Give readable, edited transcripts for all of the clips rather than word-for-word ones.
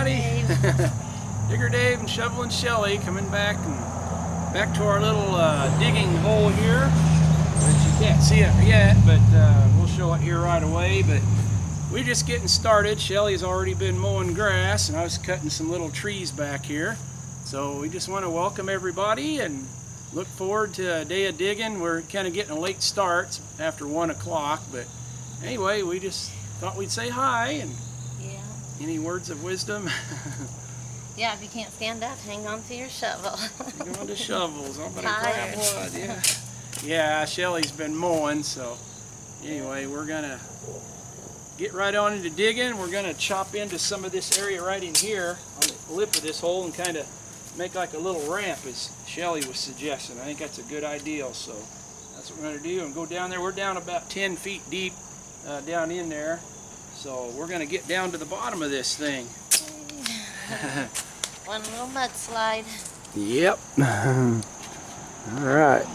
everybody. Digger Dave and Shovelin Shelley coming back to our little digging hole here, which you can't see it yet, but we'll show it here right away. But we're just getting started. Shelley's already been mowing grass, and I was cutting some little trees back here. So we just want to welcome everybody and look forward to a day of digging. We're kind of getting a late start. It's after 1 o'clock, but anyway, we just thought we'd say hi. And yeah. Any words of wisdom? Yeah, if you can't stand up, hang on to your shovel. Hang on to shovels. I'm gonna grab one. Yeah. Yeah, Shelley's been mowing, so anyway, we're gonna get right on into digging. We're gonna chop into some of this area right in here on the lip of this hole and kind of make like a little ramp, as Shelley was suggesting. I think that's a good idea. So that's what we're gonna do, and go down there. We're down about 10 feet deep down in there. So we're gonna get down to the bottom of this thing. One little mudslide. Yep. All right.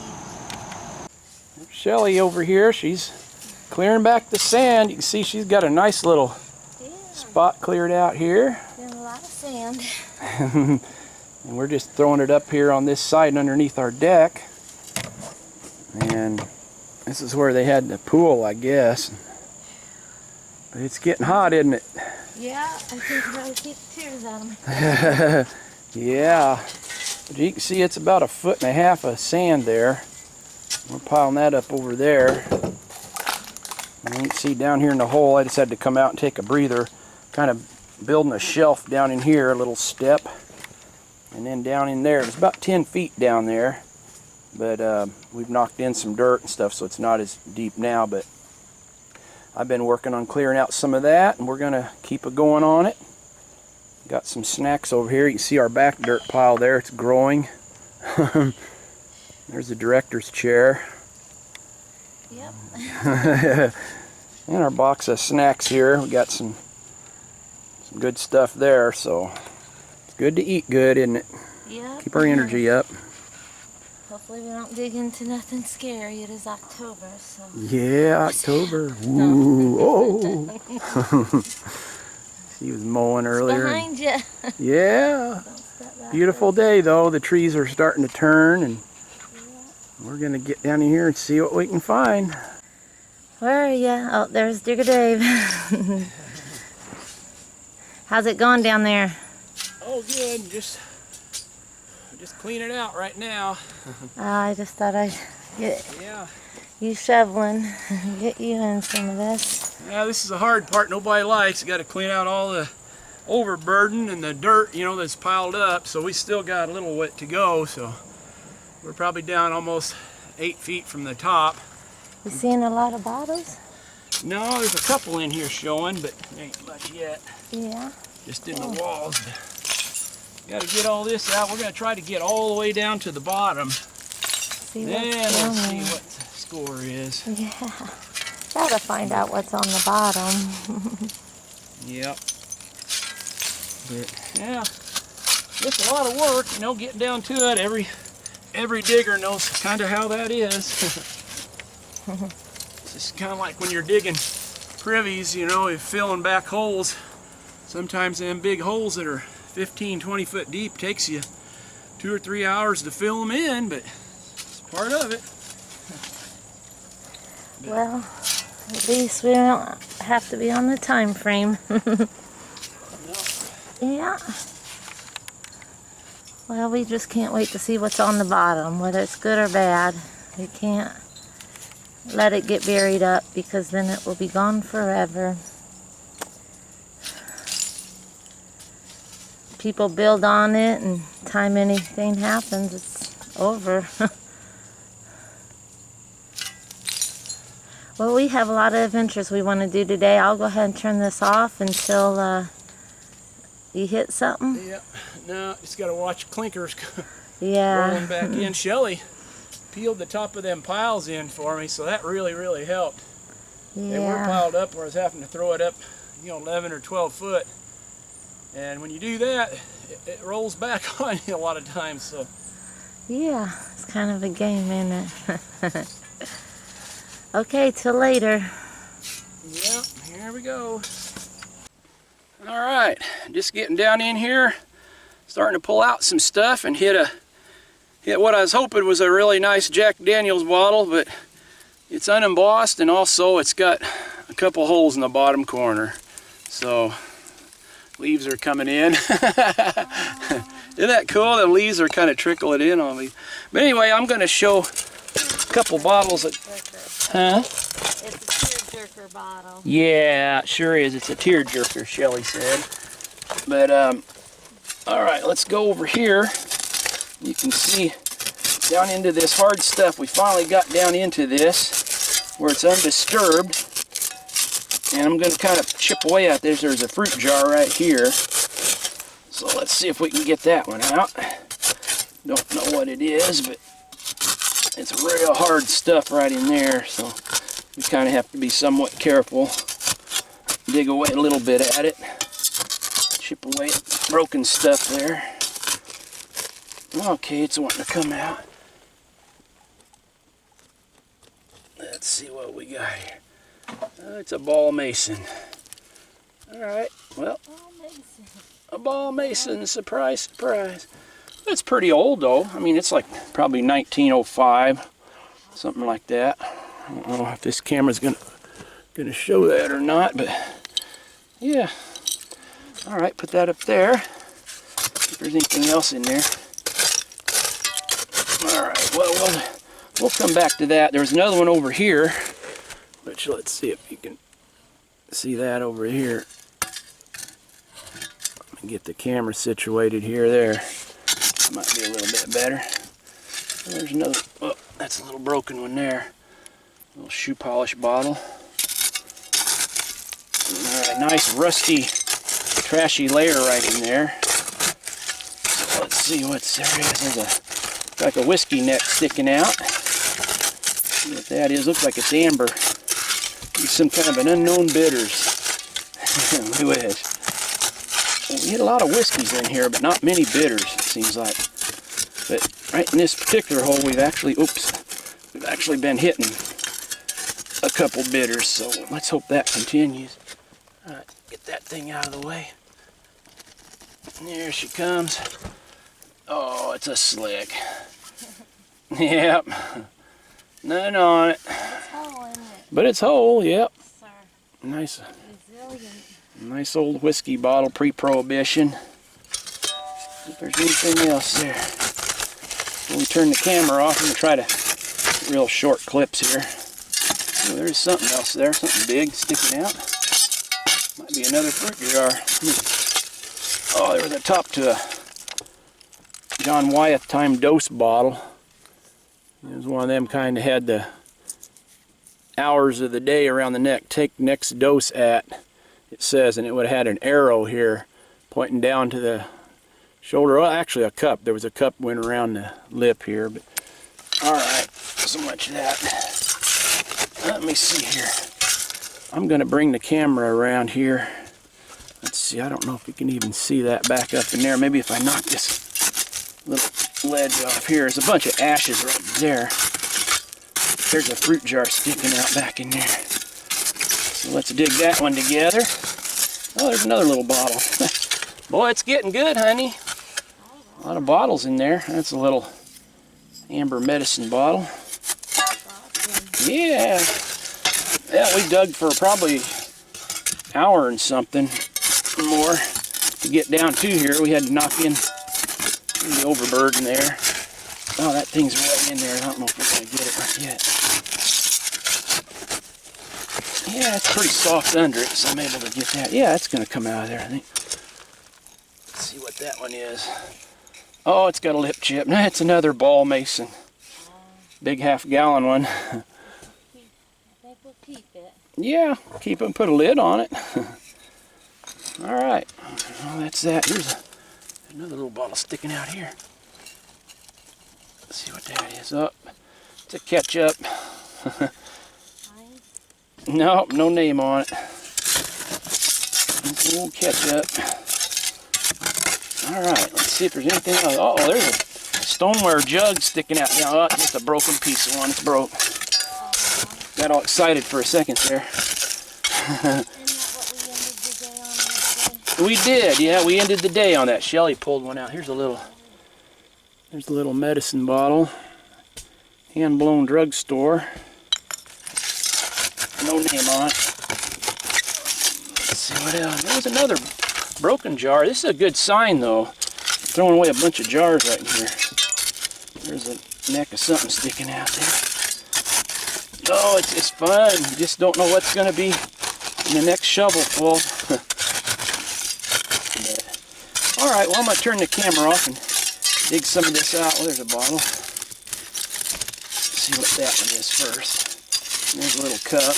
Shelley over here, she's clearing back the sand. You can see she's got a nice little spot cleared out here. Getting a lot of sand. And we're just throwing it up here on this side and underneath our deck. And this is where they had the pool, I guess. But it's getting hot, isn't it? Yeah, I think that'll keep the tears out of me. Yeah. But you can see it's about 1.5 feet of sand there. We're piling that up over there. And you can see down here in the hole, I just had to come out and take a breather. Kind of building a shelf down in here, a little step. And then down in there, it's about 10 feet down there. But we've knocked in some dirt and stuff, so it's not as deep now. But I've been working on clearing out some of that, and we're going to keep it going on it. Got some snacks over here. You can see our back dirt pile there. It's growing. There's the director's chair. Yep. And our box of snacks here. We got some good stuff there, so it's good to eat good, isn't it? Yep. Keep our energy up. Hopefully we don't dig into nothing scary. It is October, so. Yeah, October. Ooh, oh. She was mowing earlier. Behind you. Yeah. Beautiful day though. The trees are starting to turn, and we're gonna get down in here and see what we can find. Where are you? Oh, there's Digger Dave. How's it going down there? Oh, good. Just clean it out right now. I just thought I'd get you shoveling, get you in some of this. Yeah, this is the hard part nobody likes. You got to clean out all the overburden and the dirt, you know, that's piled up. So we still got a little way to go. So we're probably down almost 8 feet from the top. You seeing a lot of bottles? No, there's a couple in here showing, but ain't much yet. Yeah. Just in the walls. Got to get all this out. We're going to try to get all the way down to the bottom. Then let's see what the score is. Yeah. Gotta find out what's on the bottom. Yep. But, yeah. It's a lot of work, you know, getting down to it. Every digger knows kind of how that is. It's just kind of like when you're digging privies, you know, you're filling back holes. Sometimes them big holes that are 15, 20 foot deep takes you 2 or 3 hours to fill them in, but it's part of it. Well, at least we don't have to be on the time frame. Yeah. Well, we just can't wait to see what's on the bottom, whether it's good or bad. We can't let it get buried up, because then it will be gone forever. People build on it, and time anything happens, it's over. Well, we have a lot of adventures we want to do today. I'll go ahead and turn this off until you hit something. Yep. No, just got to watch clinkers rolling back in. Shelley peeled the top of them piles in for me, so that really helped. Yeah. They were piled up where I was having to throw it up, you know, 11 or 12 foot. And when you do that, it rolls back on you a lot of times. So yeah, it's kind of a game, isn't it? Okay, till later. Yep, here we go. All right, just getting down in here, starting to pull out some stuff and hit what I was hoping was a really nice Jack Daniels bottle, but it's unembossed and also it's got a couple holes in the bottom corner. So leaves are coming in. Isn't that cool? The leaves are kind of trickling in on me. But anyway, I'm going to show a couple bottles of... Huh? It's a tearjerker bottle. Yeah, it sure is. It's a tearjerker, Shelley said. But, all right, let's go over here. You can see down into this hard stuff. We finally got down into this where it's undisturbed. And I'm going to kind of chip away at this. There's a fruit jar right here. So let's see if we can get that one out. Don't know what it is, but it's real hard stuff right in there. So we kind of have to be somewhat careful. Dig away a little bit at it. Chip away at broken stuff there. Okay, it's wanting to come out. Let's see what we got here. It's a ball mason. Alright, well, a ball mason, surprise, surprise. It's pretty old though. I mean, it's like probably 1905, something like that. I don't know if this camera's gonna show that or not, but yeah. Alright, put that up there. If there's anything else in there. Alright, well, we'll come back to that. There's another one over here, which let's see if you can see that over here. Let me get the camera situated here. There. Might be a little bit better. There's another, oh, that's a little broken one there. A little shoe polish bottle. Alright, nice rusty, trashy layer right in there. So let's see what's there is. There's like a whiskey neck sticking out. See what that is. Looks like it's amber. It's some kind of an unknown bitters. Look at it. Well, we had a lot of whiskeys in here, but not many bitters, it seems like. But right in this particular hole, we've actually been hitting a couple bitters, so let's hope that continues. All right, get that thing out of the way. And there she comes. Oh, it's a slick. Yep. Nothing on it. It's whole, isn't it? But it's whole, yep. Sir. Nice. Resilient. Nice old whiskey bottle, pre-prohibition. If there's anything else there. When we turn the camera off, I'm going to try to real short clips here. Oh, there's something else there, something big sticking out. Might be another fruit jar. Oh, there was a top to a John Wyeth time dose bottle. It was one of them kind of had the hours of the day around the neck. Take next dose at, it says, and it would have had an arrow here pointing down to the shoulder. Well, actually a cup. There was a cup went around the lip here. But all right, so much of that. Let me see here. I'm going to bring the camera around here. Let's see. I don't know if you can even see that back up in there. Maybe if I knock this little ledge off here. There's a bunch of ashes right there. There's a fruit jar sticking out back in there. So let's dig that one together. Oh, there's another little bottle. Boy, it's getting good, honey. A lot of bottles in there. That's a little amber medicine bottle. Yeah. Yeah, we dug for probably an hour and something more to get down to here. We had to knock in the overburden there. Oh, that thing's right in there. I don't know if we're going to get it right yet. Yeah, it's pretty soft under it, so I'm able to get that. Yeah, it's going to come out of there, I think. Let's see what that one is. Oh, it's got a lip chip. Nah, it's another ball mason. Big half-gallon one. I think we'll keep it. Yeah, keep it and put a lid on it. All right. Well, that's that. Here's another little bottle sticking out here. Let's see what that is. Oh, it's a ketchup. No, no name on it. It's a little ketchup. All right, let's see if there's anything else. Oh, there's a stoneware jug sticking out. Yeah, oh, just a broken piece of one. It's broke. Got all excited for a second there. We did, yeah. We ended the day on that. Shelley pulled one out. There's a little medicine bottle. Hand-blown drugstore. No name on it. Let's see what else. There was another broken jar. This is a good sign, though. Throwing away a bunch of jars right in here. There's a neck of something sticking out there. Oh, it's fun. You just don't know what's going to be in the next shovel full. All right, well, I'm going to turn the camera off and dig some of this out. Well, there's a bottle. Let's see what that one is first. There's a little cup.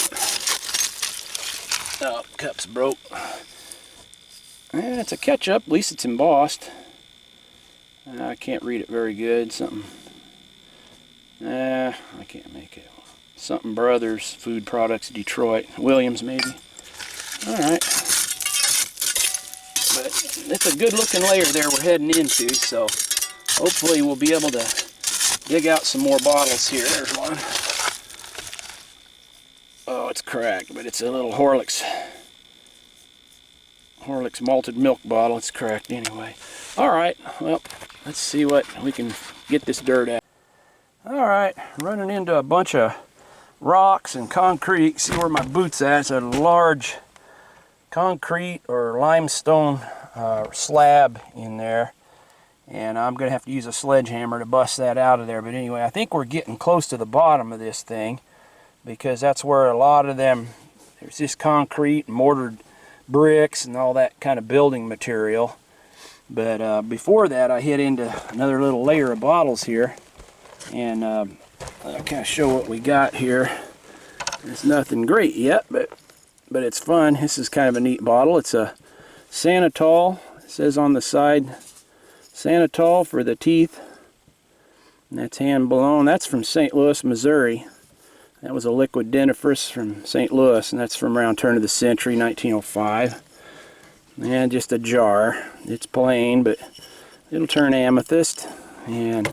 Oh, the cup's broke. It's a ketchup. At least it's embossed. I can't read it very good. Something. I can't make it. Something Brothers Food Products, Detroit. Williams, maybe. All right. But it's a good looking layer there we're heading into, so hopefully we'll be able to dig out some more bottles here. There's one. Oh, it's cracked, but it's a little Horlicks malted milk bottle. It's cracked anyway. All right, well, let's see what we can get this dirt out. All right, running into a bunch of rocks and concrete. See where my boot's at. It's a large concrete or limestone slab in there, and I'm gonna have to use a sledgehammer to bust that out of there. But anyway, I think we're getting close to the bottom of this thing, because that's where a lot of them, there's this concrete, mortared bricks and all that kind of building material. But before that, I hit into another little layer of bottles here, and I'll kind of show what we got here. It's nothing great yet, but it's fun. This is kind of a neat bottle. It's a Sanitol. It says on the side, Sanitol for the teeth. And that's hand blown. That's from St. Louis, Missouri. That was a liquid dentifrice from St. Louis, and that's from around turn of the century, 1905. And just a jar. It's plain, but it'll turn amethyst. And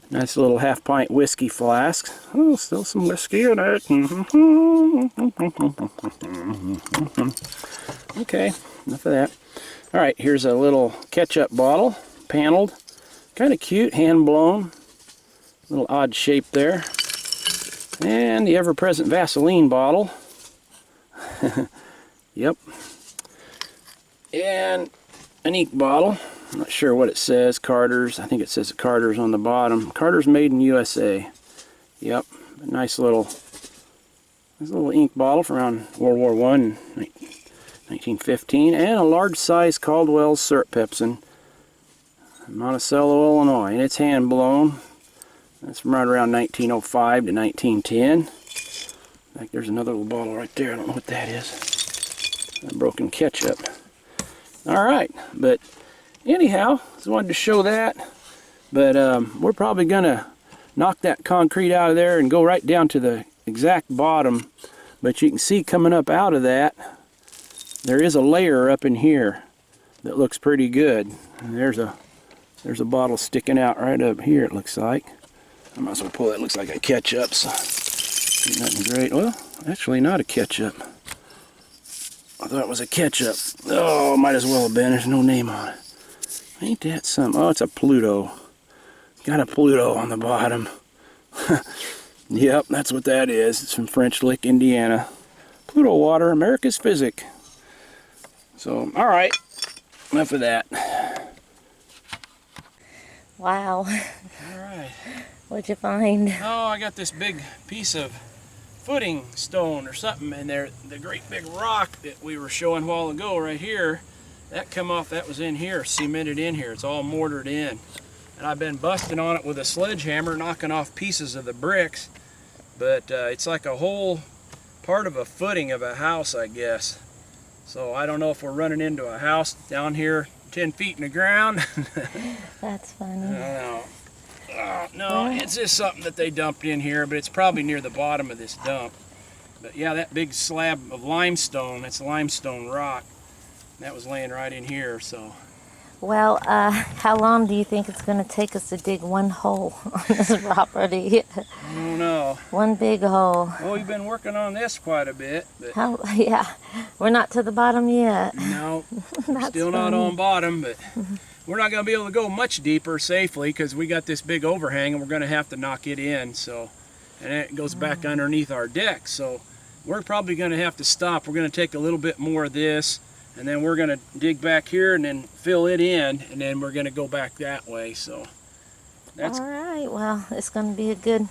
nice little half-pint whiskey flask. Oh, still some whiskey in it. Okay, enough of that. All right, here's a little ketchup bottle, paneled. Kind of cute, hand-blown. Little odd shape there. And the ever-present Vaseline bottle. Yep. And an ink bottle. I'm not sure what it says. Carter's. I think it says Carter's on the bottom. Carter's made in USA. Yep. A nice little ink bottle from around World War I, 1915. And a large size Caldwell's syrup Pepsin. Monticello, Illinois. And it's hand blown. That's from right around 1905 to 1910. In fact, there's another little bottle right there. I don't know what that is. Broken ketchup. Alright, but anyhow, just wanted to show that. But we're probably going to knock that concrete out of there and go right down to the exact bottom. But you can see coming up out of that, there is a layer up in here that looks pretty good. And there's a bottle sticking out right up here, it looks like. I might as well pull that. It looks like a ketchup, so nothing great. Well, actually not a ketchup. I thought it was a ketchup. Oh, might as well have been. There's no name on it. Ain't that something? Oh, it's a Pluto. Got a Pluto on the bottom. Yep, that's what that is. It's from French Lick, Indiana. Pluto water, America's physic. So, all right. Enough of that. Wow. All right. What'd you find? Oh, I got this big piece of footing stone or something in there. The great big rock that we were showing a while ago right here, that come off, that was in here, cemented in here. It's all mortared in. And I've been busting on it with a sledgehammer, knocking off pieces of the bricks. But it's like a whole part of a footing of a house, I guess. So I don't know if we're running into a house down here 10 feet in the ground. That's funny. I don't know. No, it's just something that they dumped in here, but it's probably near the bottom of this dump. But yeah, that big slab of limestone, that's limestone rock, that was laying right in here, so. Well, how long do you think it's going to take us to dig one hole on this property? I don't know. One big hole. Well, we've been working on this quite a bit. But Yeah, we're not to the bottom yet. no, No, still not on bottom, but we're not going to be able to go much deeper safely because we got this big overhang and we're going to have to knock it in. So, and it goes back underneath our deck. So we're probably going to have to stop. We're going to take a little bit more of this, and then we're going to dig back here and then fill it in, and then we're going to go back that way. So that's all right. Well, it's going to be a good.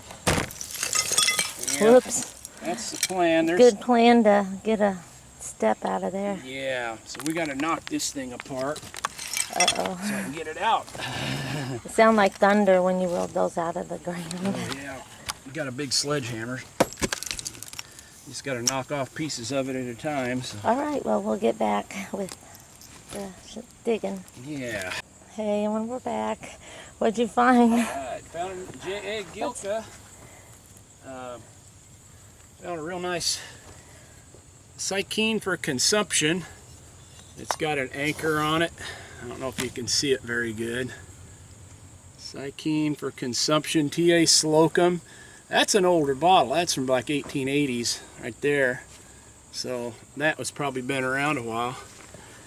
yeah, Whoops. That's the plan. There's Good plan to get a step out of there. Yeah, so we got to knock this thing apart Uh-oh. so I can get it out. It sounded like thunder when you rolled those out of the ground. Oh, yeah, we got a big sledgehammer. Just got to knock off pieces of it at a time. So. All right, well, we'll get back with the digging. Yeah. Hey, and when we're back, what'd you find? All right, found J.A. Gilka. Found a real nice Psychine for consumption. It's got an anchor on it. I don't know if you can see it very good. Psychine for consumption, T.A. Slocum. That's an older bottle. That's from like 1880s right there. So that was probably been around a while.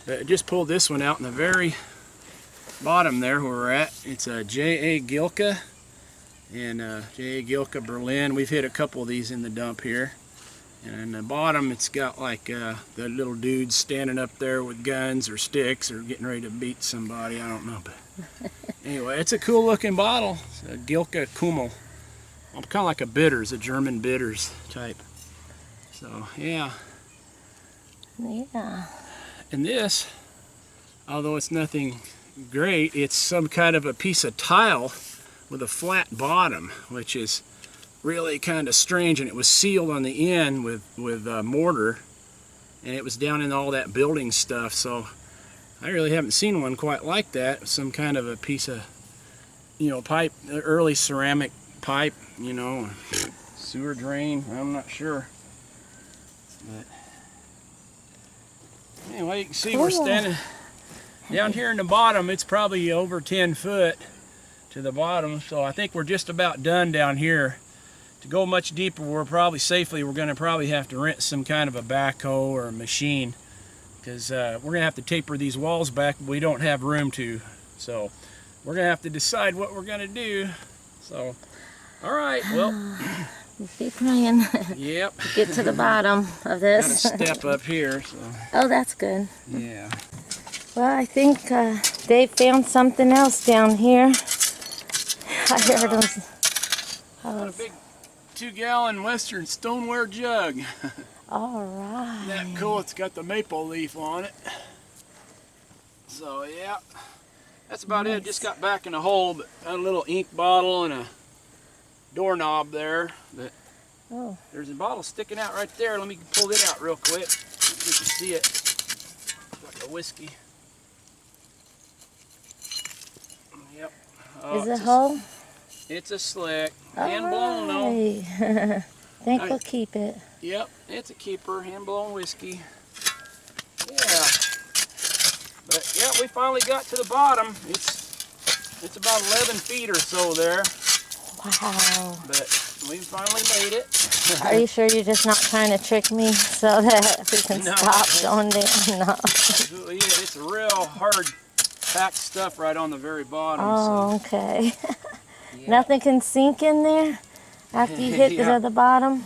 But I just pulled this one out in the very bottom there where we're at. It's a J.A. Gilka. And J.A. Gilka Berlin. We've hit a couple of these in the dump here. And in the bottom it's got like the little dudes standing up there with guns or sticks or getting ready to beat somebody. I don't know. But anyway, it's a cool looking bottle. It's a Gilka Kummel. Kind of like a bitters, a German bitters type. So yeah. Yeah. And this, although it's nothing great, it's some kind of a piece of tile with a flat bottom, which is really kind of strange, and it was sealed on the end with mortar, and it was down in all that building stuff. So I really haven't seen one quite like that. Some kind of a piece of, you know, pipe, early ceramic pipe, you know, sewer drain. I'm not sure, but anyway, you can see we're standing down here in the bottom. It's probably over 10 foot to the bottom, so I think we're just about done down here. To go much deeper, we're going to probably have to rent some kind of a backhoe or a machine, because we're going to have to taper these walls back, but we don't have room to. So we're going to have to decide what we're going to do. So, all right, well. Be praying. Yep. Get to the bottom of this. Got to step up here. So. Oh, that's good. Yeah. Well, I think Dave found something else down here. I heard him. Got a big 2-gallon Western stoneware jug. All right. Isn't that cool? It's got the maple leaf on it. So yeah, that's about it. Just got back in the hole, but got a little ink bottle and a doorknob there. But there's a bottle sticking out right there. Let me pull it out real quick so you can see it. It's like a whiskey. Yep. Is it whole? It's a slick. Hand blown though. Think we'll keep it. Yep, it's a keeper. Hand blown whiskey. Yeah. But yeah, we finally got to the bottom. It's about 11 feet or so there. Wow. But we finally made it. Are you sure you're just not trying to trick me so that we can stop going down? No. Yeah, it's real hard packed stuff right on the very bottom. Oh, so. okay. Yeah. Nothing can sink in there after you hit the bottom?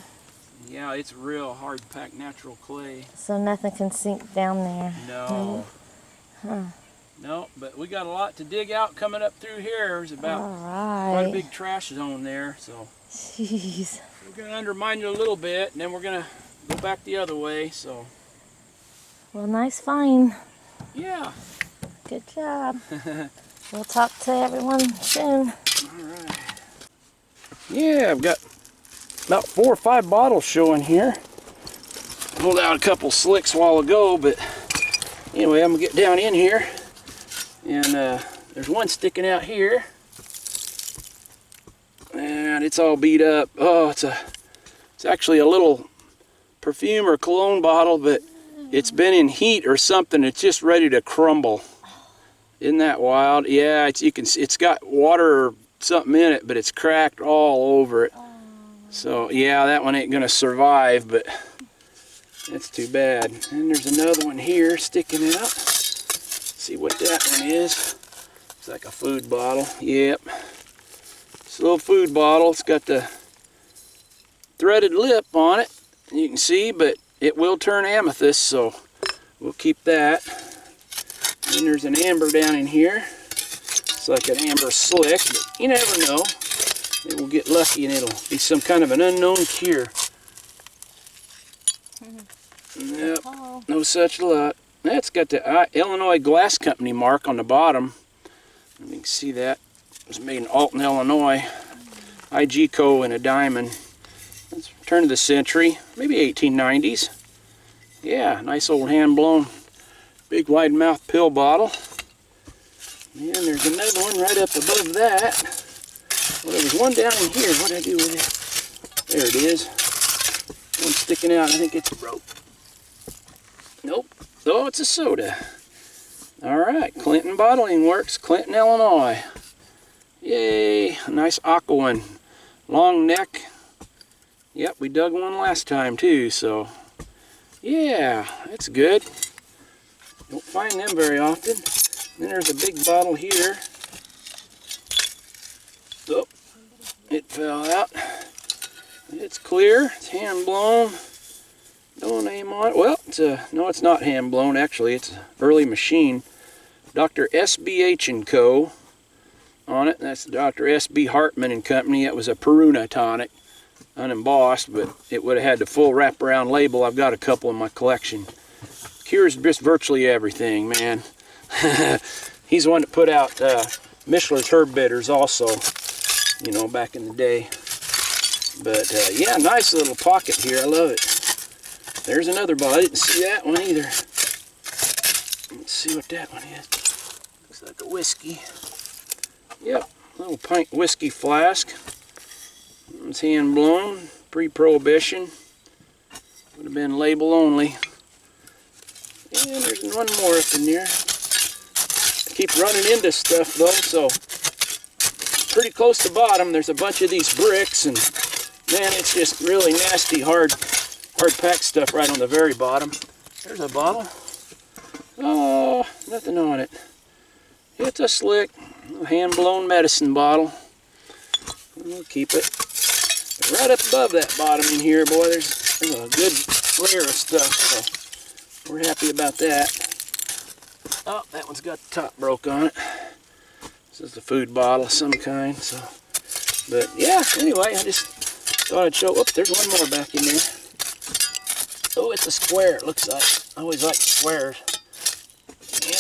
Yeah, it's real hard packed natural clay. So nothing can sink down there? No. Huh. No, but we got a lot to dig out coming up through here. There's about quite a big trash zone there. So jeez. We're going to undermine it a little bit, and then we're going to go back the other way. So. Well, nice find. Yeah. Good job. We'll talk to everyone soon. Alright. Yeah, I've got about 4 or 5 bottles showing here. Pulled out a couple slicks a while ago, but anyway, I'm going to get down in here. And there's one sticking out here. And it's all beat up. Oh, it's actually a little perfume or cologne bottle, but it's been in heat or something. It's just ready to crumble. Isn't that wild? Yeah, it's got water or something in it, but it's cracked all over it. So yeah, that one ain't gonna survive. But That's too bad. And there's another one here sticking out. Let's see what that one is. It's like a food bottle. Yep. It's a little food bottle. It's got the threaded lip on it, you can see, but it will turn amethyst, so we'll keep that. And there's an amber down in here. It's like an amber slick, but you never know. Maybe we'll get lucky and it'll be some kind of an unknown cure. Yep, no such luck. That's got the Illinois Glass Company mark on the bottom. You can see that. It was made in Alton, Illinois. IGCO and a diamond. It's turn of the century, maybe 1890s. Yeah, nice old hand-blown, big wide mouth pill bottle. And there's another one right up above that. Well, there was one down in here. What did I do with it? There it is. One sticking out. I think it's broke. Nope. Oh, it's a soda. All right, Clinton Bottling Works, Clinton, Illinois. Yay, a nice aqua one. Long neck. Yep, we dug one last time too, so yeah, that's good. Don't find them very often. Then there's a big bottle here. Oh, it fell out. It's clear, it's hand blown. No name on it. Well, no, it's not hand blown actually, it's an early machine. Dr. SBH & Co. on it. That's Dr. S.B. Hartman and Company. That was a Peruna tonic, unembossed, but it would have had the full wraparound label. I've got a couple in my collection. Cures just virtually everything, man. He's the one that put out Mishler's Herb Bitters also, you know, back in the day. But yeah, nice little pocket here. I love it. There's another bottle. I didn't see that one either. Let's see what that one is. Looks like a whiskey. Yep, little pint whiskey flask. It's hand blown, pre-prohibition. Would have been label only. And there's one more up in there. I keep running into stuff though, so pretty close to bottom. There's a bunch of these bricks, and man, it's just really nasty, hard packed stuff right on the very bottom. There's a bottle. Oh, nothing on it. It's a slick, hand-blown medicine bottle. We'll keep it. Right up above that bottom in here, boy, there's a good layer of stuff, so we're happy about that. Oh, that one's got the top broke on it. This is a food bottle of some kind, so. But yeah, anyway, I just thought I'd show. Oops, there's one more back in there. Oh, it's a square, it looks like. I always like squares.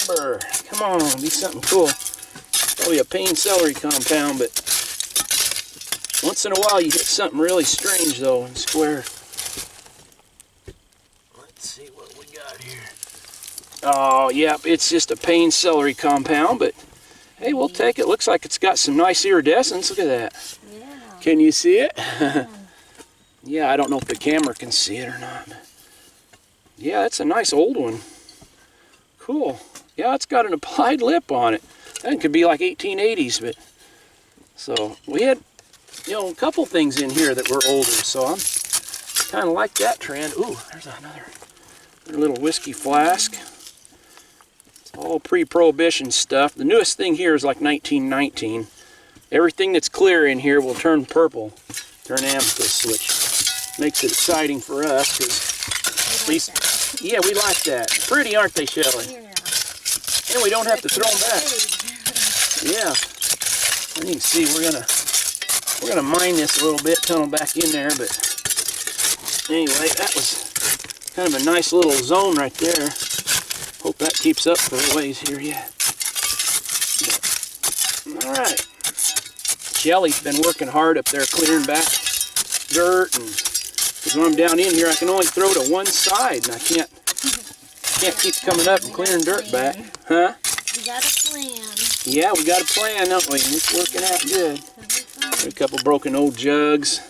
Amber, come on, be something cool. Probably a pain celery compound, but once in a while you get something really strange though in square. Let's see what we got here. Oh, yep, it's just a pain celery compound, but hey, we'll take it. Looks like it's got some nice iridescence. Look at that. Yeah. Can you see it? Yeah, I don't know if the camera can see it or not. Yeah, that's a nice old one. Cool. Yeah, it's got an applied lip on it. That could be like 1880s, but so we had, you know, a couple things in here that were older, so I'm kind of like that trend. Ooh, there's another little whiskey flask. It's all pre-prohibition stuff. The newest thing here is like 1919. Everything that's clear in here will turn purple, turn amethyst, which makes it exciting for us, because at least, yeah, we like that. Pretty, aren't they, Shelley? Yeah. And we don't have to throw them back. Yeah. And you can see we're gonna mine this a little bit, tunnel back in there, but anyway, that was kind of a nice little zone right there. Hope that keeps up for a ways here yet. All right. Shelley's been working hard up there clearing back dirt, and because when I'm down in here I can only throw to one side, and I can't keep coming up and clearing dirt back. Huh? We got a plan. Yeah, we got a plan, don't we? It's working out good. A couple broken old jugs.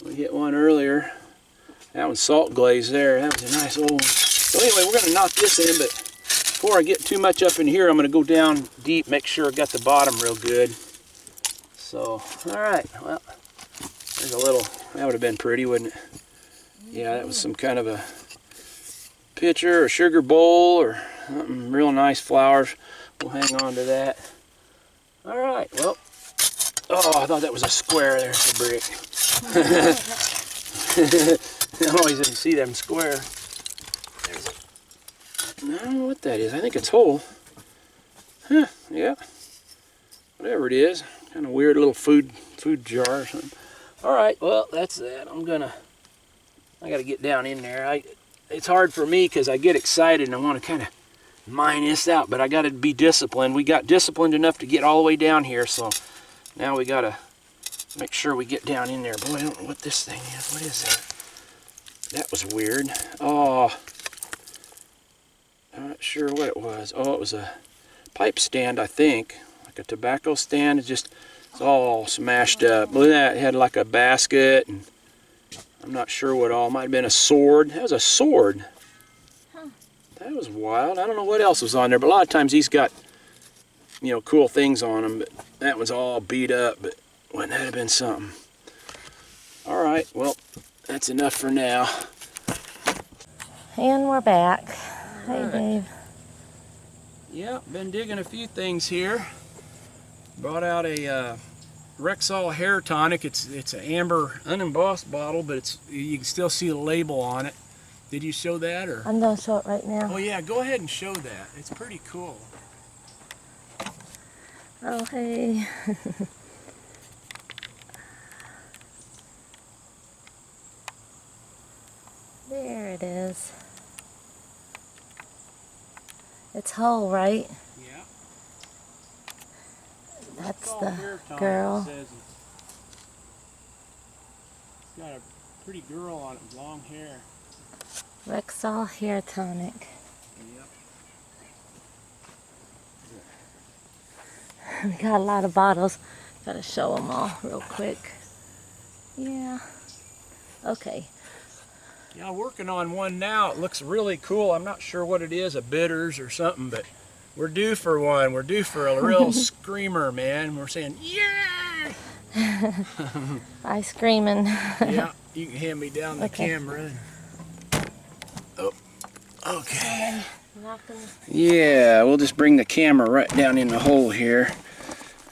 We hit one earlier. That one's salt glazed there. That was a nice old one. So anyway, we're going to knock this in, but before I get too much up in here, I'm going to go down deep, make sure I got the bottom real good. So, alright, well, there's a little, that would have been pretty, wouldn't it? Yeah, that was some kind of a pitcher, a sugar bowl, or something real nice flowers. We'll hang on to that. All right, well, oh, I thought that was a square. There's a brick. I always see them square. There's a, I don't know what that is. I think it's whole. Huh, yeah. Whatever it is. Kind of weird little food jar or something. All right, well, that's that. I got to get down in there. It's hard for me because I get excited and I want to kind of mine this out, but I got to be disciplined. We got disciplined enough to get all the way down here, so now we got to make sure we get down in there. Boy, I don't know what this thing is. What is that? That was weird. Oh, I'm not sure what it was. Oh, it was a pipe stand, I think. Like a tobacco stand. It's all smashed up. Look at that. It had like a basket, and I'm not sure what all. Might have been a sword. That was a sword. Huh. That was wild. I don't know what else was on there, but a lot of times he's got, you know, cool things on him, but that was all beat up, but wouldn't that have been something? All right, well, that's enough for now. And we're back. Hey, right. Dave. Yeah, been digging a few things here. Brought out a Rexall hair tonic. It's an amber unembossed bottle, but you can still see the label on it. Did you show that, or? I'm gonna show it right now. Oh yeah, go ahead and show that. It's pretty cool. Oh hey. There it is. It's whole, right? Yeah. That's the girl. It's got a pretty girl on it with long hair. Rexall hair tonic. Yep. We got a lot of bottles. Gotta show them all real quick. Yeah. Okay. Yeah, working on one now. It looks really cool. I'm not sure what it is, a bitters or something, but we're due for one. We're due for a real screamer, man. We're saying, yeah! I screaming. Yeah, you can hand me down the camera. Oh, okay. Yeah, we'll just bring the camera right down in the hole here.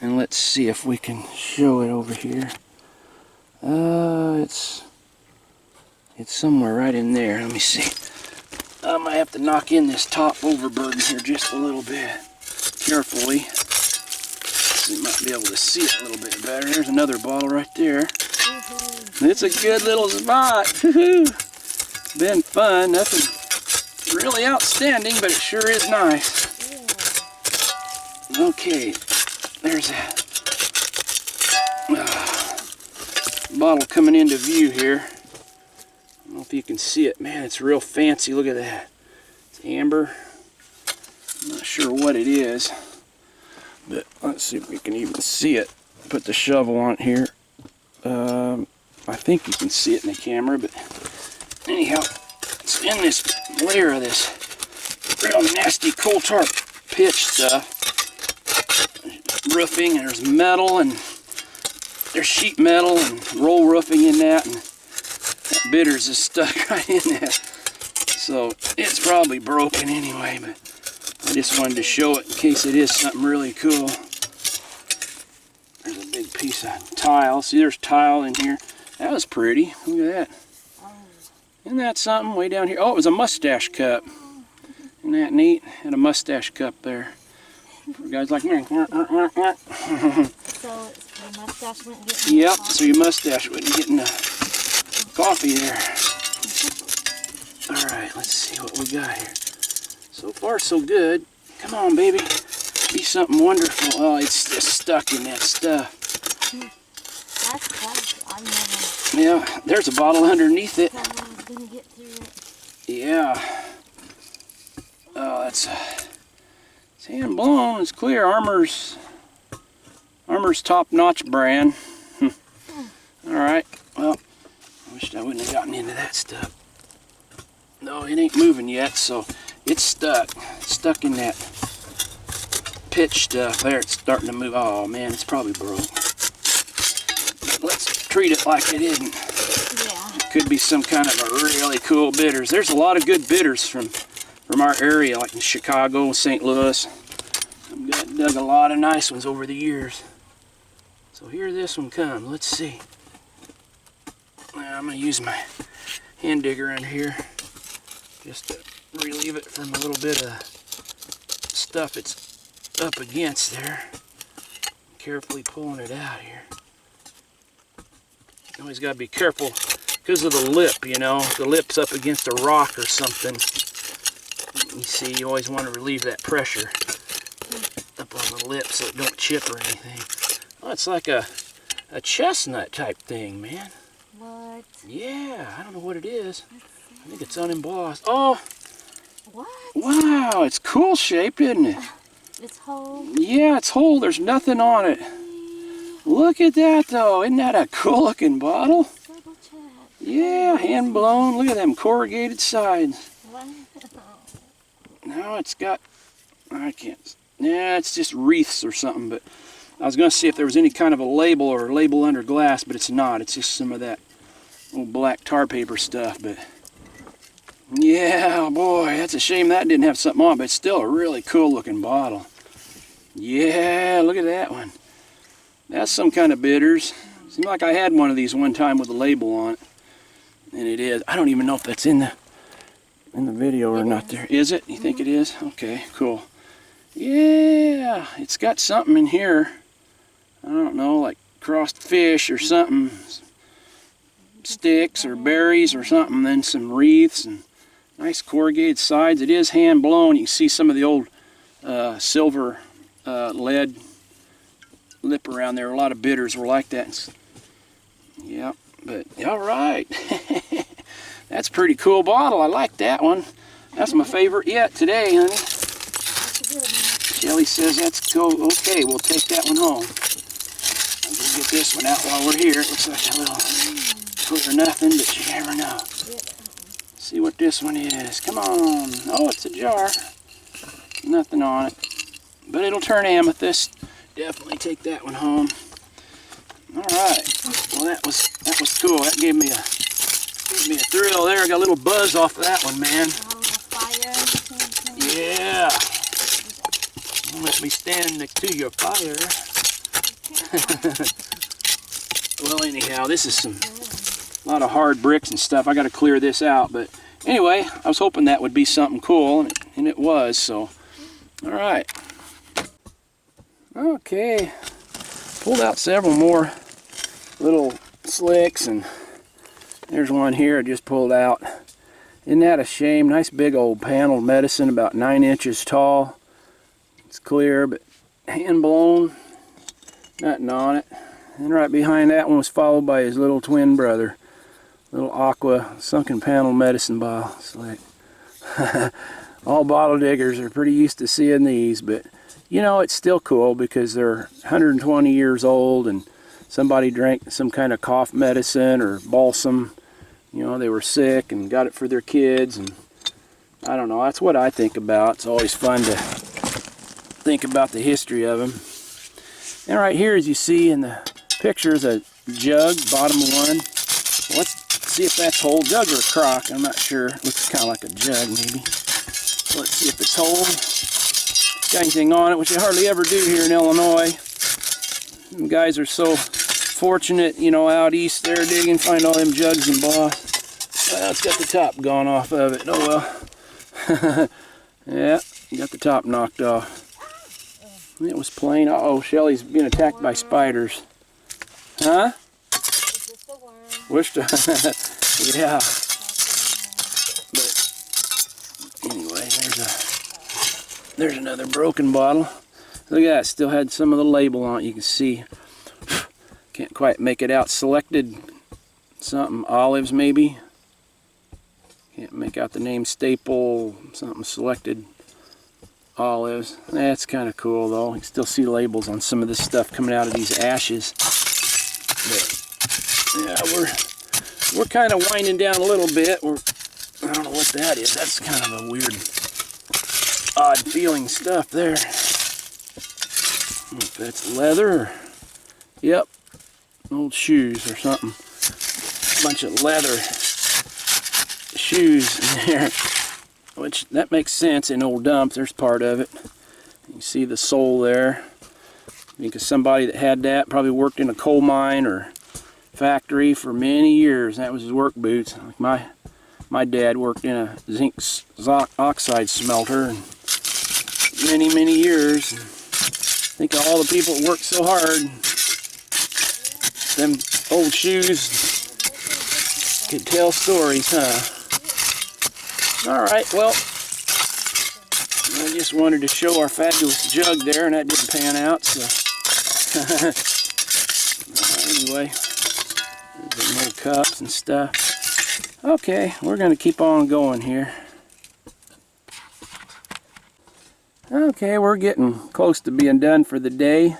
And let's see if we can show it over here. It's somewhere right in there. Let me see. I might have to knock in this top overburden here just a little bit. Carefully. So you might be able to see it a little bit better. There's another bottle right there. It's a good little spot. Been fun. Nothing really outstanding, but it sure is nice. Okay. There's that. Bottle coming into view here. I don't know if you can see it. Man, it's real fancy. Look at that. It's amber. I'm not sure what it is, but let's see if we can even see it. Put the shovel on it here. I think you can see it in the camera, but anyhow, it's in this layer of this real nasty coal tar pitch stuff. Roofing, and there's metal, and there's sheet metal and roll roofing in that, and that bitters is stuck right in that. So it's probably broken anyway, but I just wanted to show it in case it is something really cool. There's a big piece of tile. See, there's tile in here. That was pretty. Look at that. Isn't that something way down here? Oh, it was a mustache cup. Isn't that neat? Had a mustache cup there. For guys like me. So your mustache wouldn't get in the Yep, coffee. so your mustache wouldn't get in the coffee there. Alright, let's see what we got here. So far, so good. Come on, baby. Be something wonderful. Oh, it's just stuck in that stuff. That's close. I never. Yeah, there's a bottle underneath it. Someone's gonna get through it. Yeah. Oh, that's it's hand blown. It's clear. Armor's top-notch brand. All right. Well, I wish I wouldn't have gotten into that stuff. No, it ain't moving yet, so it's stuck. It's stuck in that pitch stuff there. It's starting to move. Oh man, it's probably broke. Let's treat it like it isn't. Yeah. Could be some kind of a really cool bitters. There's a lot of good bitters from our area, like in Chicago, St. Louis. I've dug a lot of nice ones over the years. So here this one comes. Let's see. Now I'm going to use my hand digger in here just to relieve it from a little bit of stuff it's up against there. Carefully pulling it out here. Always got to be careful because of the lip, you know. The lip's up against a rock or something. You see, you always want to relieve that pressure up on the lip so it don't chip or anything. Oh, it's like a chestnut type thing, man. What? Yeah, I don't know what it is. I think it's unembossed. Oh! What? Wow, it's cool shaped, isn't it? It's whole? Yeah, it's whole. There's nothing on it. Look at that, though. Isn't that a cool looking bottle? Double check. Yeah, hand blown. Look at them corrugated sides. Wow. Now it's got, I can't, yeah, it's just wreaths or something, but I was going to see if there was any kind of a label or a label under glass, but it's not. It's just some of that old black tar paper stuff, but yeah, boy, that's a shame that didn't have something on, but it's still a really cool looking bottle. Yeah, look at that one. That's some kind of bitters. Seemed like I had one of these one time with a label on it, and it is. I don't even know if that's in the video or not. There is it? You think it is? Okay, cool. Yeah, it's got something in here. I don't know, like crossed fish or something, sticks or berries or something. Then some wreaths and nice corrugated sides. It is hand blown. You can see some of the old silver lead lip around there. A lot of bitters were like that. Yeah, but all right. That's a pretty cool bottle. I like that one. That's my favorite yet today, honey. Shelley says that's cool. Okay, we'll take that one home. I'm going to get this one out while we're here. It looks like a little quick or nothing, but you never know. See what this one is. Come on. Oh, it's a jar. Nothing on it. But it'll turn amethyst. Definitely take that one home. All right. Well, that was cool. That gave me a thrill there. I got a little buzz off of that one, man. Yeah. Don't let me stand next to your fire. Well, anyhow, this is a lot of hard bricks and stuff. I got to clear this out. But anyway, I was hoping that would be something cool, and it was. So, all right. Okay. Pulled out several more little slicks, and there's one here I just pulled out. Isn't that a shame? Nice big old panel medicine, about 9 inches tall. It's clear, but hand blown. Nothing on it. And right behind that one was followed by his little twin brother. Little aqua sunken panel medicine bottle. It's like all bottle diggers are pretty used to seeing these, but you know, it's still cool because they're 120 years old and somebody drank some kind of cough medicine or balsam. You know, they were sick and got it for their kids, and I don't know, that's what I think about. It's always fun to think about the history of them. And right here, as you see in the picture, is a jug, bottom one. Let's see if that's whole. Jug or a crock, I'm not sure. It looks kind of like a jug, maybe. So let's see if it's whole. Got anything on it, which I hardly ever do here in Illinois. You guys are so fortunate, you know, out east there digging, find all them jugs and boss. Well, it's got the top gone off of it. Oh well. Yeah, got the top knocked off. It was plain. Uh-oh, Shelley's being attacked by spiders. Huh? Just a worm. Wish to. Yeah. But anyway, there's another broken bottle. Look at that, still had some of the label on it. You can see. Can't quite make it out. Selected something, olives maybe. Can't make out the name. Staple something, selected olives. That's kind of cool though. You can still see labels on some of this stuff coming out of these ashes. But yeah, we're kind of winding down a little bit. I don't know what that is. That's kind of a weird, odd feeling stuff there. I don't know if that's leather or, yep, old shoes or something. A bunch of leather shoes in there, which that makes sense in old dumps. There's part of it. You can see the sole there. Because somebody that had that probably worked in a coal mine or factory for many years. That was his work boots. Like my dad worked in a zinc oxide smelter many years. Think of all the people that worked so hard. Them old shoes could tell stories, huh? Alright, well, I just wanted to show our fabulous jug there, and that didn't pan out, so anyway, there's more cups and stuff. Okay, we're going to keep on going here. Okay, we're getting close to being done for the day.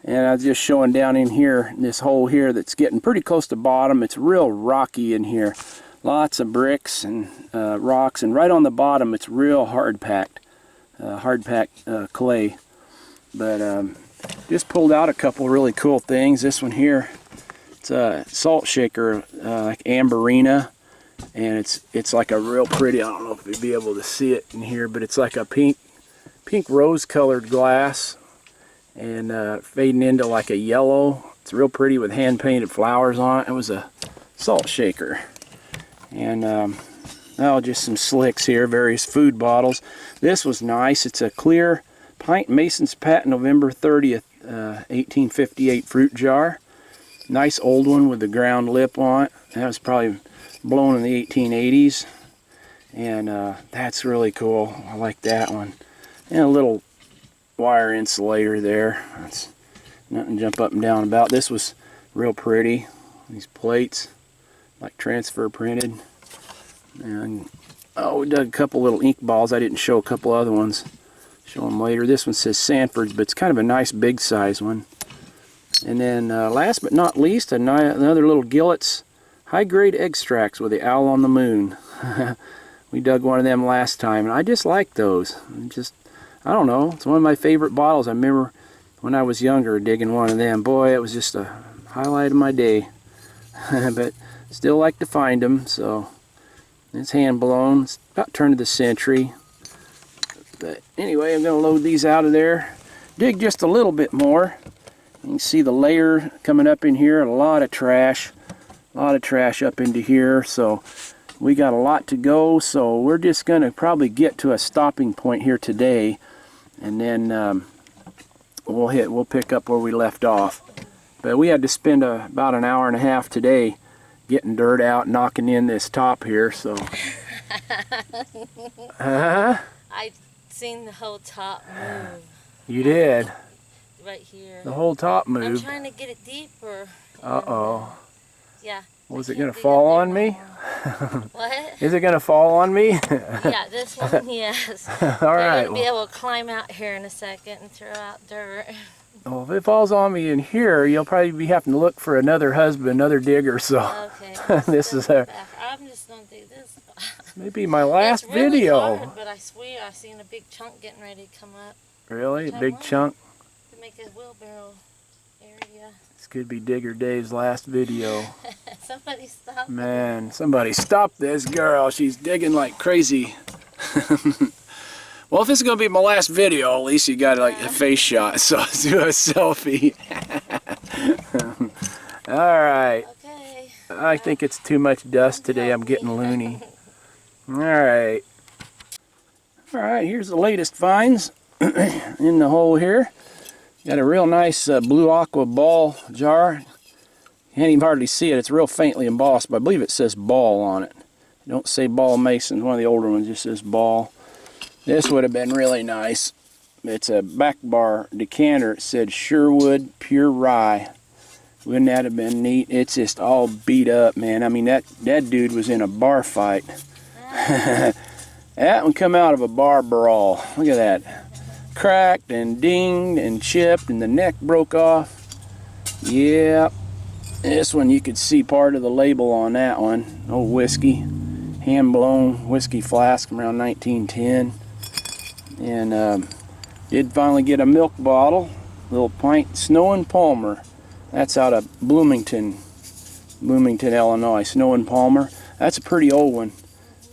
And I was just showing down in here, this hole here that's getting pretty close to bottom. It's real rocky in here. Lots of bricks and rocks. And right on the bottom, it's real hard-packed clay. But just pulled out a couple really cool things. This one here, it's a salt shaker, like Amberina. And it's like a real pretty, I don't know if you'll be able to see it in here, but it's like a pink rose-colored glass. And fading into like a yellow. It's real pretty with hand-painted flowers on it. It was a salt shaker. And oh, just some slicks here, various food bottles. This was nice. It's a clear pint Mason's Patent November 30th, 1858 fruit jar. Nice old one with the ground lip on it. That was probably blown in the 1880s. And that's really cool. I like that one. And a little wire insulator there. That's nothing to jump up and down about. This was real pretty. These plates, like transfer printed. And oh, we dug a couple little ink balls. I didn't show a couple other ones. Show them later. This one says Sanford's, but it's kind of a nice big size one. And then last but not least, another little Gillett's high-grade extracts with the owl on the moon. We dug one of them last time, and I just like those. I don't know, it's one of my favorite bottles. I remember when I was younger digging one of them. Boy, it was just a highlight of my day. But still like to find them, so it's hand blown. It's about turn of the century. But anyway, I'm going to load these out of there. Dig just a little bit more. You can see the layer coming up in here. A lot of trash. A lot of trash up into here, so we got a lot to go. So we're just going to probably get to a stopping point here today. And then we'll pick up where we left off. But we had to spend about an hour and a half today getting dirt out, knocking in this top here. So I seen the whole top move. You did? Right here. The whole top moved. I'm trying to get it deeper. Uh-oh. Yeah. Was it going to fall on me? What? Is it going to fall on me? Yeah, this one, yes. All right. I'm going to be able to climb out here in a second and throw out dirt. Well, if it falls on me in here, you'll probably be having to look for another husband, another digger. So okay. this is a. I'm just going to do this. Maybe my last it's really video. Hard, but I swear I seen a big chunk getting ready to come up. Really? A big chunk? To make a wheelbarrow area. This could be Digger Dave's last video. Somebody stop. Man, somebody stop this girl. She's digging like crazy. Well, if this is going to be my last video, at least you got like a face shot, so I'll do a selfie. Alright. Okay. I think it's too much dust today. I'm getting loony. Alright. Alright, here's the latest finds in the hole here. Got a real nice blue aqua ball jar. Can't even hardly see it. It's real faintly embossed, but I believe it says ball on it. Don't say ball mason. One of the older ones just says ball. This would have been really nice. It's a back bar decanter. It said Sherwood Pure Rye. Wouldn't that have been neat? It's just all beat up, man. I mean, that dude was in a bar fight. That one come out of a bar brawl. Look at that. Cracked and dinged and chipped, and the neck broke off. Yep. This one, you could see part of the label on that one. Old whiskey. Hand-blown whiskey flask from around 1910. And did finally get a milk bottle, little pint, Snow and Palmer. That's out of Bloomington, Illinois. Snow and Palmer. That's a pretty old one.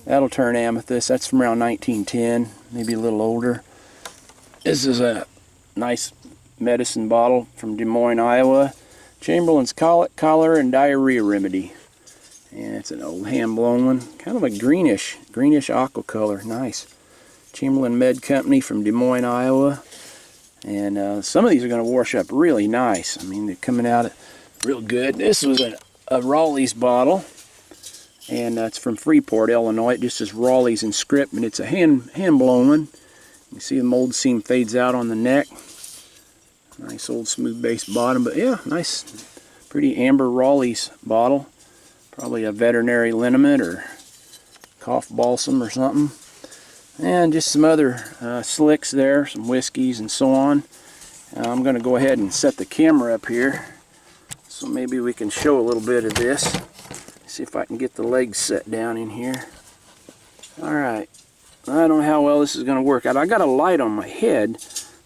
That'll turn amethyst. That's from around 1910, maybe a little older. This is a nice medicine bottle from Des Moines, Iowa. Chamberlain's colic, cholera, and diarrhea remedy. And it's an old hand-blown one. Kind of a greenish aqua color. Nice. Chamberlain Med Company from Des Moines, Iowa. And some of these are going to wash up really nice. I mean, they're coming out real good. This was a Raleigh's bottle. And it's from Freeport, Illinois. It just says Raleigh's in script, and it's a hand-blown one. You see the mold seam fades out on the neck. Nice old smooth base bottom, but yeah, nice, pretty amber Raleigh's bottle. Probably a veterinary liniment or cough balsam or something. And just some other slicks there, some whiskeys and so on. I'm going to go ahead and set the camera up here, so maybe we can show a little bit of this. See if I can get the legs set down in here. Alright, I don't know how well this is going to work out. I got a light on my head,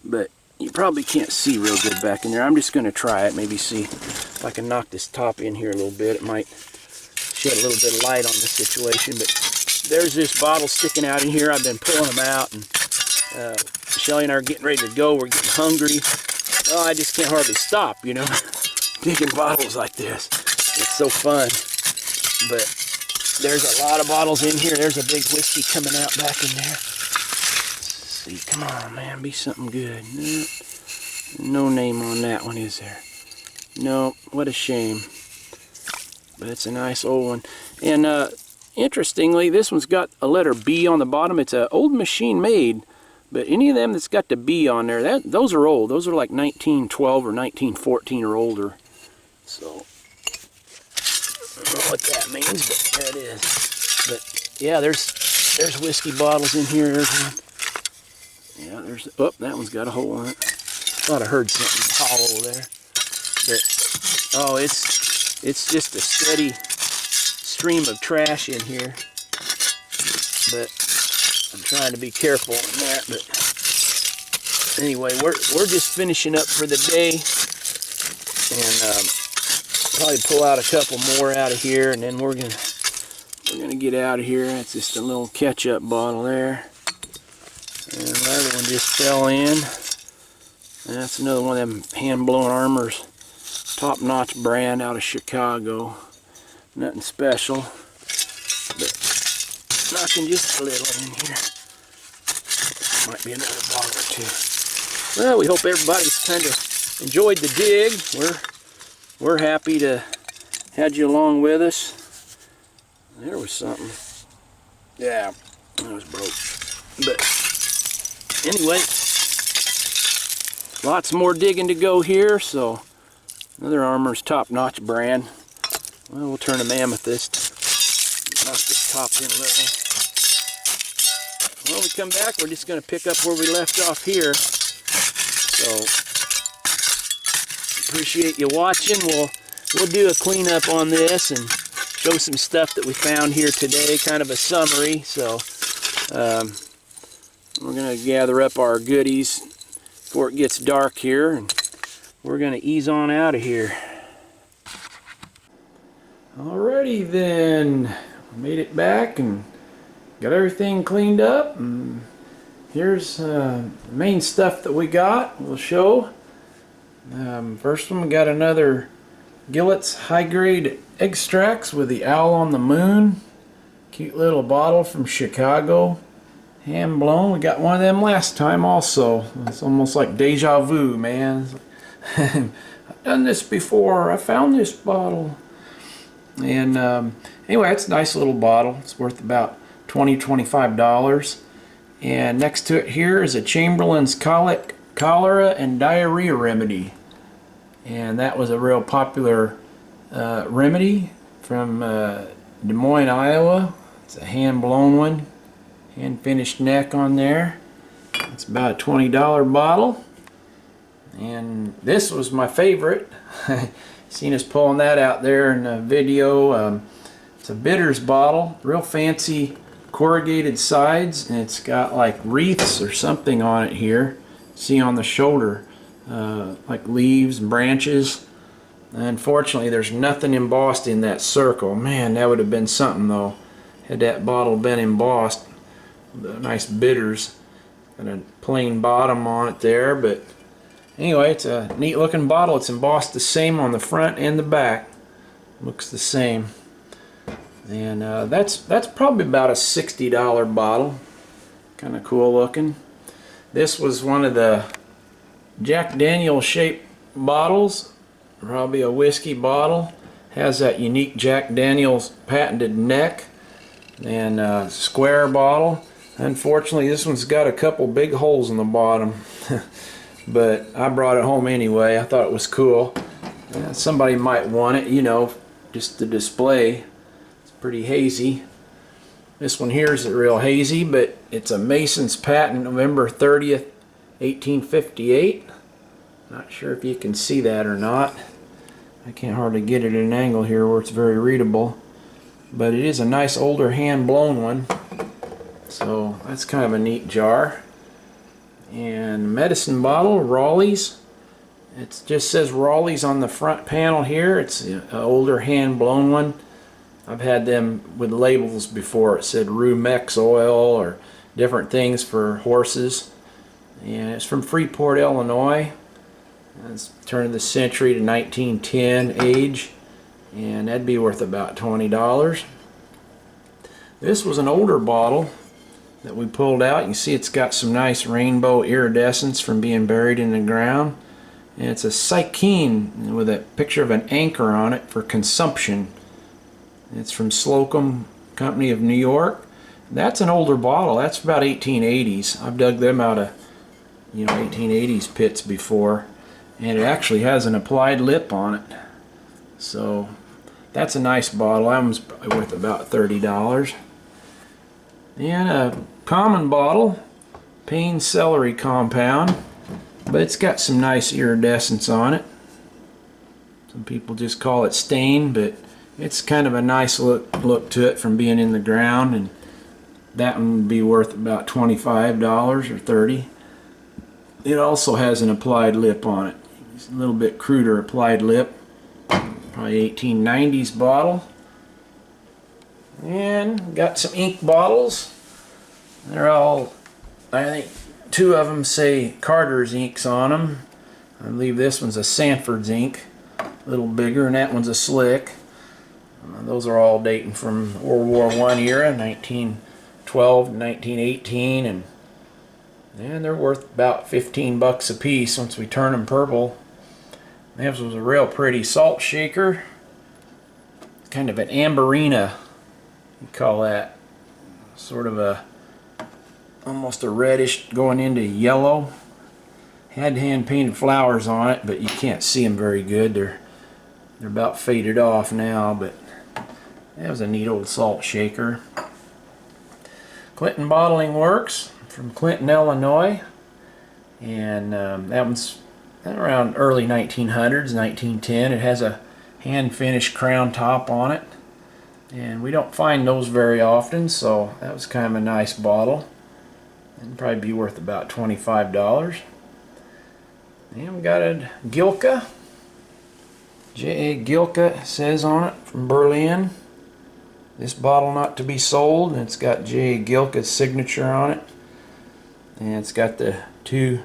but you probably can't see real good back in there. I'm just going to try it, maybe see if I can knock this top in here a little bit. It might shed a little bit of light on the situation, but there's this bottle sticking out in here. I've been pulling them out, and Shelley and I are getting ready to go. We're getting hungry. Oh, I just can't hardly stop, you know, digging bottles like this. It's so fun. But there's a lot of bottles in here. There's a big whiskey coming out back in there. Let's see, come on, man, be something good. No name on that one, is there? No, what a shame. But it's a nice old one. And interestingly, this one's got a letter B on the bottom. It's an old machine made, but any of them that's got the B on there, those are old. Those are like 1912 or 1914 or older. So I don't know what that means, but there it is. But yeah, there's whiskey bottles in here. There's one. Yeah, oh, that one's got a hole in it. Thought I heard something hollow there. But oh, it's just a steady stream of trash in here. But I'm trying to be careful on that. But anyway, we're just finishing up for the day, and probably pull out a couple more out of here, and then we're gonna get out of here. It's just a little ketchup bottle there, and another one just fell in. And that's another one of them hand-blown Armor's top-notch brand out of Chicago. Nothing special, but knocking just a little in here. Might be another bottle or two. Well, we hope everybody's kind of enjoyed the dig. We're happy to have you along with us. There was something. Yeah, that was broke. But anyway, lots more digging to go here. So another Armor's top-notch brand. Well, we'll turn them amethyst. Knock this top in a little. When we come back, we're just going to pick up where we left off here. So appreciate you watching. We'll do a cleanup on this and show some stuff that we found here today, kind of a summary. So we're going to gather up our goodies before it gets dark here, and we're going to ease on out of here. Alrighty then, made it back and got everything cleaned up, and here's the main stuff that we got. We'll show. First one, we got another Gillett's high-grade extracts with the owl on the moon. Cute little bottle from Chicago, hand blown. We got one of them last time also. It's almost like deja vu, man. I've done this before. I found this bottle. And anyway, it's a nice little bottle. It's worth about $20–25. And next to it here is a Chamberlain's colic, cholera, and diarrhea remedy. And that was a real popular remedy from Des Moines, Iowa. It's a hand-blown one. Hand-finished neck on there. It's about a $20 bottle. And this was my favorite. Seen us pulling that out there in the video. It's a bitters bottle, real fancy corrugated sides, and it's got like wreaths or something on it here. See on the shoulder, like leaves and branches. Unfortunately, there's nothing embossed in that circle. Man, that would have been something though. Had that bottle been embossed, the nice bitters and a plain bottom on it there. But anyway, it's a neat looking bottle. It's embossed the same on the front and the back. Looks the same. And that's probably about a $60 bottle. Kind of cool looking. This was one of the Jack Daniel shaped bottles. Probably a whiskey bottle. Has that unique Jack Daniel's patented neck. And square bottle. Unfortunately, this one's got a couple big holes in the bottom. But I brought it home anyway. I thought it was cool. Somebody might want it, you know, just to display. It's pretty hazy. This one here is real hazy, but it's a Mason's patent, November 30th, 1858. Not sure if you can see that or not. I can't hardly get it at an angle here where it's very readable. But it is a nice older hand-blown one. So that's kind of a neat jar. And medicine bottle, Raleigh's. It just says Raleigh's on the front panel here. It's an older hand-blown one. I've had them with labels before. It said Rumex oil or different things for horses. And it's from Freeport, Illinois. It's turn of the century to 1910 age. And that'd be worth about $20. This was an older bottle that we pulled out. You can see it's got some nice rainbow iridescence from being buried in the ground. And it's a cycene with a picture of an anchor on it for consumption. It's from Slocum Company of New York. That's an older bottle. That's about 1880s. I've dug them out of 1880s pits before. And it actually has an applied lip on it. So that's a nice bottle. That one's probably worth about $30. And a common bottle, Payne celery compound, but it's got some nice iridescence on it. Some people just call it stain, but it's kind of a nice look to it from being in the ground, and that one would be worth about $25 or $30. It also has an applied lip on it. It's a little bit cruder applied lip. Probably 1890s bottle. And got some ink bottles. They're all, I think two of them say Carter's inks on them. I believe this one's a Sanford's ink, a little bigger, and that one's a Slick. Those are all dating from World War I era, 1912 to 1918, and they're worth about 15 bucks a piece once we turn them purple. This was a real pretty salt shaker, kind of an amberina, you call that, sort of a almost a reddish going into yellow. Had hand painted flowers on it, but you can't see them very good. They're about faded off now, but that was a neat old salt shaker. Clinton Bottling Works from Clinton, Illinois, and that one's around early 1900s, 1910. It has a hand finished crown top on it, and we don't find those very often, so that was kind of a nice bottle. It'd probably be worth about $25. And we got a Gilka. J.A. Gilka says on it, from Berlin. This bottle not to be sold, and it's got J.A. Gilka's signature on it. And it's got the two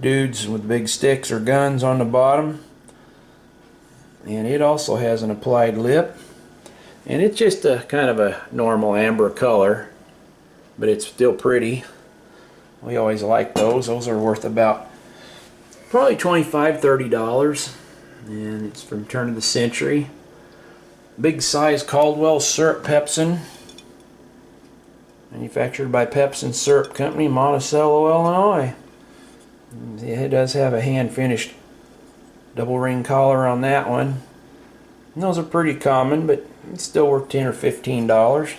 dudes with big sticks or guns on the bottom. And it also has an applied lip. And it's just a kind of a normal amber color, but it's still pretty. We always like those. Those are worth about probably $25, $30. And it's from turn of the century. Big size Caldwell Syrup Pepsin. Manufactured by Pepsin Syrup Company, Monticello, Illinois. It does have a hand finished double ring collar on that one. And those are pretty common, but it's still worth $10 or $15.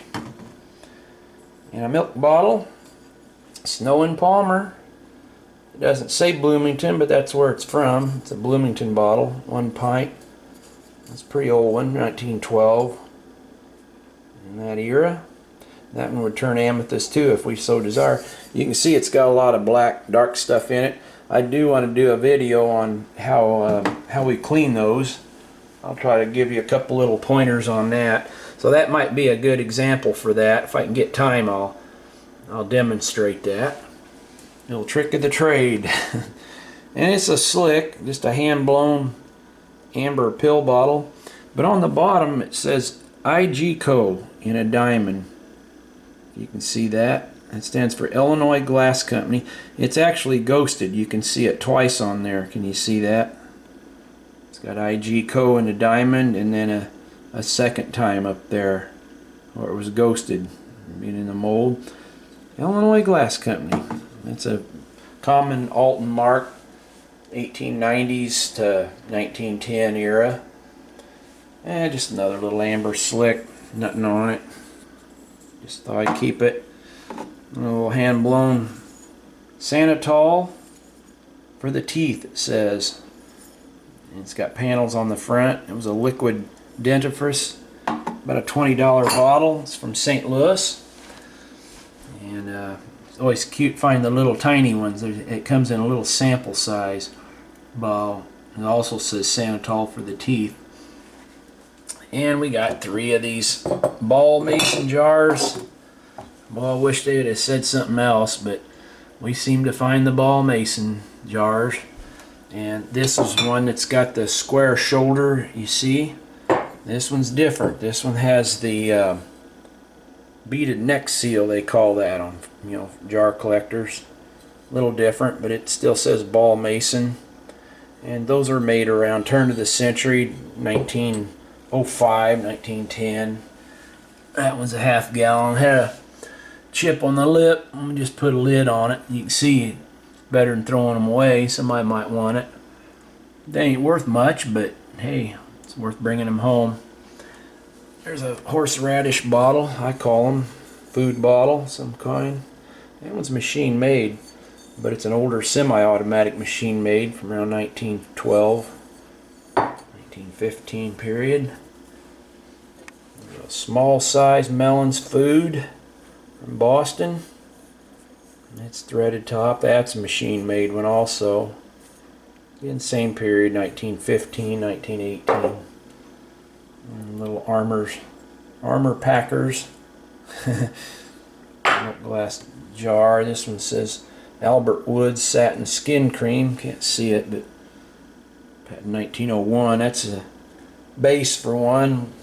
And a milk bottle, Snow and Palmer. It doesn't say Bloomington, but that's where it's from. It's a Bloomington bottle, 1 pint. It's a pretty old one, 1912. In that era. That one would turn amethyst too if we so desire. You can see it's got a lot of black, dark stuff in it. I do want to do a video on how we clean those. I'll try to give you a couple little pointers on that. So that might be a good example for that. If I can get time, I'll demonstrate that. Little trick of the trade. And it's a slick, just a hand-blown amber pill bottle. But on the bottom it says IG Co. in a diamond. You can see that. It stands for Illinois Glass Company. It's actually ghosted. You can see it twice on there. Can you see that? It's got IG Co. in a diamond, and then a second time up there where it was ghosted, being in the mold. Illinois Glass Company. It's a common Alton mark, 1890s to 1910 era. And just another little amber slick, nothing on it. Just thought I'd keep it. A little hand-blown Sanitol for the teeth, it says. And it's got panels on the front. It was a liquid dentifrice, about a $20 bottle. It's from St. Louis. And it's always cute finding the little tiny ones. It comes in a little sample size bottle. It also says Sanitol for the teeth. And we got 3 of these ball mason jars. Well, I wish they would have said something else, but we seem to find the ball mason jars. And this is one that's got the square shoulder, you see. This one's different. This one has the beaded neck seal, they call that on, you know, jar collectors. A little different, but it still says ball mason. And those are made around turn of the century, 1905, 1910. That one's a half gallon. Had a chip on the lip. I'm gonna just put a lid on it. You can see it better than throwing them away. Somebody might want it. They ain't worth much, but hey, it's worth bringing them home. There's a horseradish bottle. I call them food bottle, some kind. That one's machine made, but it's an older semi-automatic machine made from around 1912, 1915 period. A small size Melons food from Boston. It's threaded top. That's a machine made one also. In the same period, 1915, 1918. And little armor packers. Glass jar. This one says Albert Woods Satin Skin Cream. Can't see it, but 1901. That's a base for one.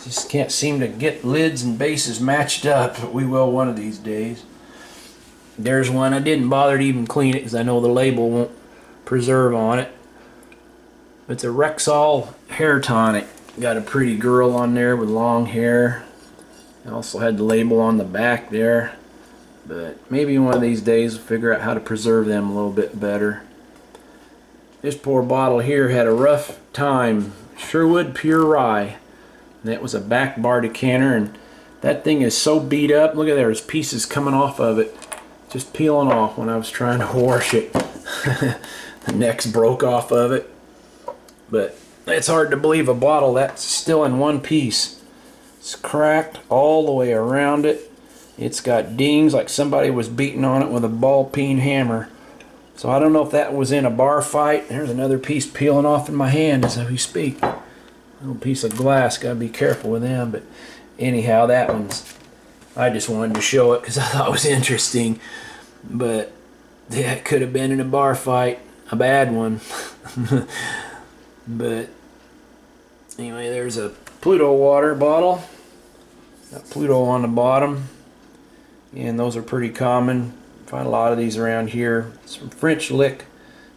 Just can't seem to get lids and bases matched up, but we will one of these days. There's one. I didn't bother to even clean it because I know the label won't preserve on it. It's a Rexall hair tonic. Got a pretty girl on there with long hair. I also had the label on the back there. But maybe one of these days we'll figure out how to preserve them a little bit better. This poor bottle here had a rough time. Sherwood Pure Rye. That was a back bar decanter, and that thing is so beat up. Look at there, there's pieces coming off of it. Just peeling off when I was trying to wash it. The necks broke off of it. But it's hard to believe a bottle that's still in one piece. It's cracked all the way around it. It's got dings like somebody was beating on it with a ball-peen hammer. So I don't know if that was in a bar fight. There's another piece peeling off in my hand as we speak. A little piece of glass, gotta be careful with them. But anyhow, that one's, I just wanted to show it because I thought it was interesting. But yeah, it could have been in a bar fight, a bad one. But anyway, there's a Pluto water bottle. Got Pluto on the bottom. And those are pretty common. Find a lot of these around here. It's from French Lick,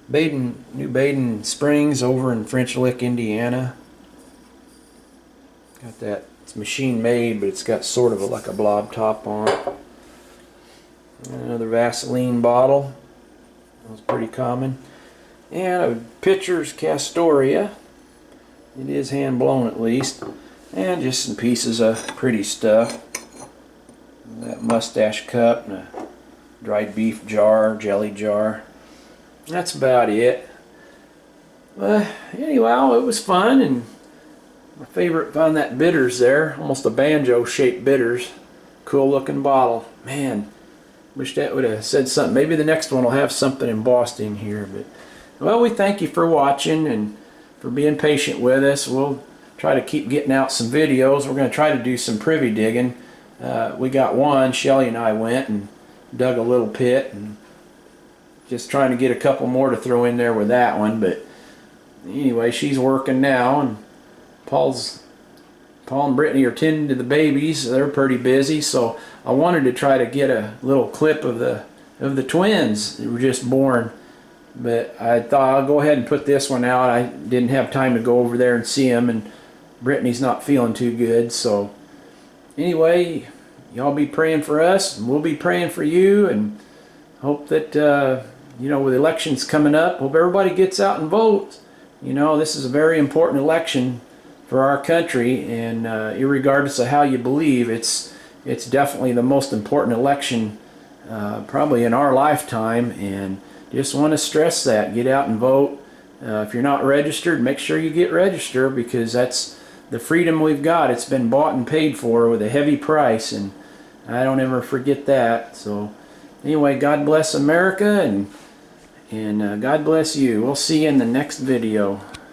New Baden Springs over in French Lick, Indiana. Got that. It's machine made, but it's got sort of like a blob top on it. Another Vaseline bottle. That was pretty common. And a Pitcher's Castoria. It is hand blown at least. And just some pieces of pretty stuff. That mustache cup and a dried beef jar, jelly jar. That's about it. Anyway, it was fun, and my favorite, found that bitters there, almost a banjo shaped bitters. Cool looking bottle. Man, wish that would have said something. Maybe the next one will have something embossed in here. But well, we thank you for watching and for being patient with us. We'll try to keep getting out some videos. We're going to try to do some privy digging. We got one. Shelley and I went and dug a little pit, and just trying to get a couple more to throw in there with that one. But anyway, she's working now, and Paul and Brittany are tending to the babies. They're pretty busy, so I wanted to try to get a little clip of the twins that were just born. But I thought I'll go ahead and put this one out. I didn't have time to go over there and see them, and Brittany's not feeling too good. So anyway, y'all be praying for us, and we'll be praying for you, and hope that you know, with elections coming up, hope everybody gets out and votes. You know, this is a very important election for our country, and irregardless of how you believe, it's definitely the most important election probably in our lifetime. And just want to stress that, get out and vote. If you're not registered, make sure you get registered, because that's the freedom we've got. It's been bought and paid for with a heavy price, and I don't ever forget that. So anyway, God bless America, and God bless you. We'll see you in the next video.